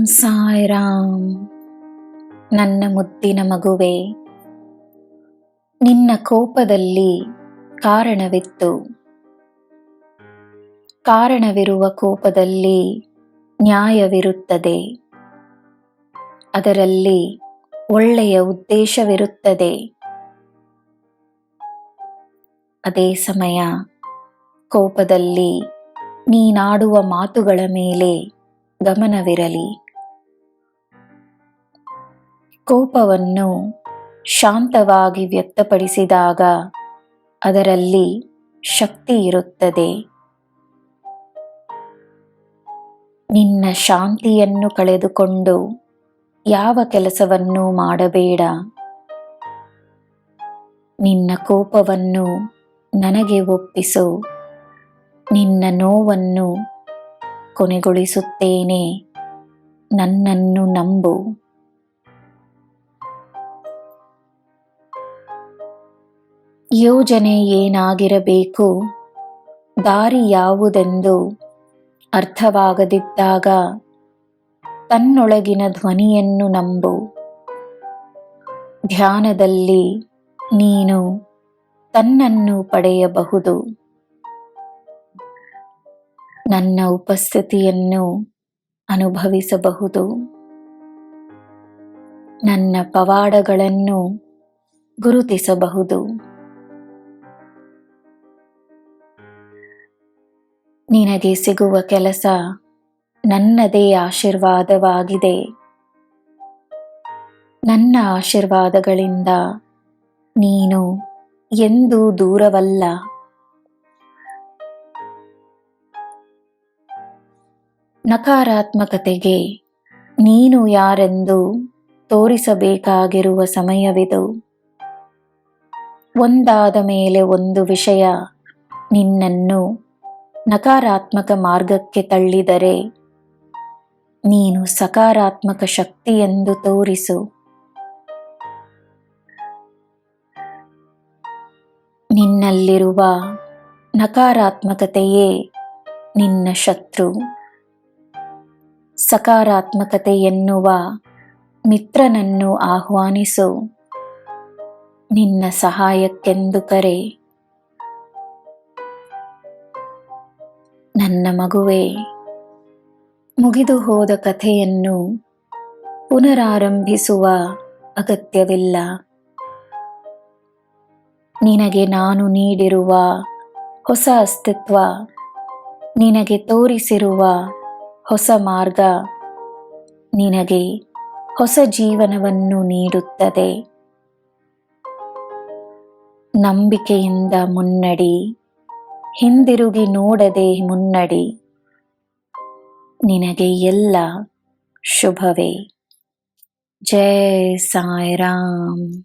ಸಾಯಿರಾಮ್. ನನ್ನ ಮುದ್ದಿನ ಮಗುವೆ, ನಿನ್ನ ಕೋಪದಲ್ಲಿ ಕಾರಣವಿತ್ತು. ಕಾರಣವಿರುವ ಕೋಪದಲ್ಲಿ ನ್ಯಾಯವಿರುತ್ತದೆ. ಅದರಲ್ಲಿ ಒಳ್ಳೆಯ ಉದ್ದೇಶವಿರುತ್ತದೆ. ಅದೇ ಸಮಯ ಕೋಪದಲ್ಲಿ ನೀನಾಡುವ ಮಾತುಗಳ ಮೇಲೆ ಗಮನವಿರಲಿ. ಕೋಪವನ್ನು ಶಾಂತವಾಗಿ ವ್ಯಕ್ತಪಡಿಸಿದಾಗ ಅದರಲ್ಲಿ ಶಕ್ತಿ ಇರುತ್ತದೆ. ನಿನ್ನ ಶಾಂತಿಯನ್ನು ಕಳೆದುಕೊಂಡು ಯಾವ ಕೆಲಸವನ್ನೂ ಮಾಡಬೇಡ. ನಿನ್ನ ಕೋಪವನ್ನು ನನಗೆ ಒಪ್ಪಿಸು. ನಿನ್ನ ನೋವನ್ನು ಕೊನೆಗೊಳಿಸುತ್ತೇನೆ. ನನ್ನನ್ನು ನಂಬು. ಯೋಜನೆ ಏನಾಗಿರಬೇಕು, ದಾರಿ ಯಾವುದೆಂದು ಅರ್ಥವಾಗದಿದ್ದಾಗ ತನ್ನೊಳಗಿನ ಧ್ವನಿಯನ್ನು ನಂಬು. ಧ್ಯಾನದಲ್ಲಿ ನೀನು ತನ್ನನ್ನು ಪಡೆಯಬಹುದು. ನನ್ನ ಉಪಸ್ಥಿತಿಯನ್ನು ಅನುಭವಿಸಬಹುದು. ನನ್ನ ಪವಾಡಗಳನ್ನು ಗುರುತಿಸಬಹುದು. ನಿನಗೆ ಸಿಗುವ ಕೆಲಸ ನನ್ನದೇ ಆಶೀರ್ವಾದವಾಗಿದೆ. ನನ್ನ ಆಶೀರ್ವಾದಗಳಿಂದ ನೀನು ಎಂದೂ ದೂರವಲ್ಲ. ನಕಾರಾತ್ಮಕತೆಗೆ ನೀನು ಯಾರೆಂದು ತೋರಿಸಬೇಕಾಗಿರುವ ಸಮಯವಿದು. ಒಂದಾದ ಮೇಲೆ ಒಂದು ವಿಷಯ ನಿನ್ನನ್ನು ನಕಾರಾತ್ಮಕ ಮಾರ್ಗಕ್ಕೆ ತಳ್ಳಿದರೆ ನೀನು ಸಕಾರಾತ್ಮಕ ಶಕ್ತಿಯೆಂದು ತೋರಿಸು. ನಿನ್ನಲ್ಲಿರುವ ನಕಾರಾತ್ಮಕತೆಯೇ ನಿನ್ನ ಶತ್ರು. ಸಕಾರಾತ್ಮಕತೆ ಎನ್ನುವ ಮಿತ್ರನನ್ನು ಆಹ್ವಾನಿಸು. ನಿನ್ನ ಸಹಾಯಕ್ಕೆಂದು ಕರೆ. ನನ್ನ ಮಗುವೆ, ಮುಗಿದು ಹೋದ ಕಥೆಯನ್ನು ಪುನರಾರಂಭಿಸುವ ಅಗತ್ಯವಿಲ್ಲ. ನಿನಗೆ ನಾನು ನೀಡಿರುವ ಹೊಸ ಅಸ್ತಿತ್ವ, ನಿನಗೆ ತೋರಿಸಿರುವ ಹೊಸ ಮಾರ್ಗ ನಿನಗೆ ಹೊಸ ಜೀವನವನ್ನು ನೀಡುತ್ತದೆ. ನಂಬಿಕೆಯಿಂದ ಮುನ್ನಡಿ. ಹಿಂದಿರುಗಿ ನೋಡದೆ ಮುನ್ನಡಿ. ನಿನಗೆ ಎಲ್ಲ ಶುಭವೇ. ಜೈ ಸಾಯಿರಾಮ್.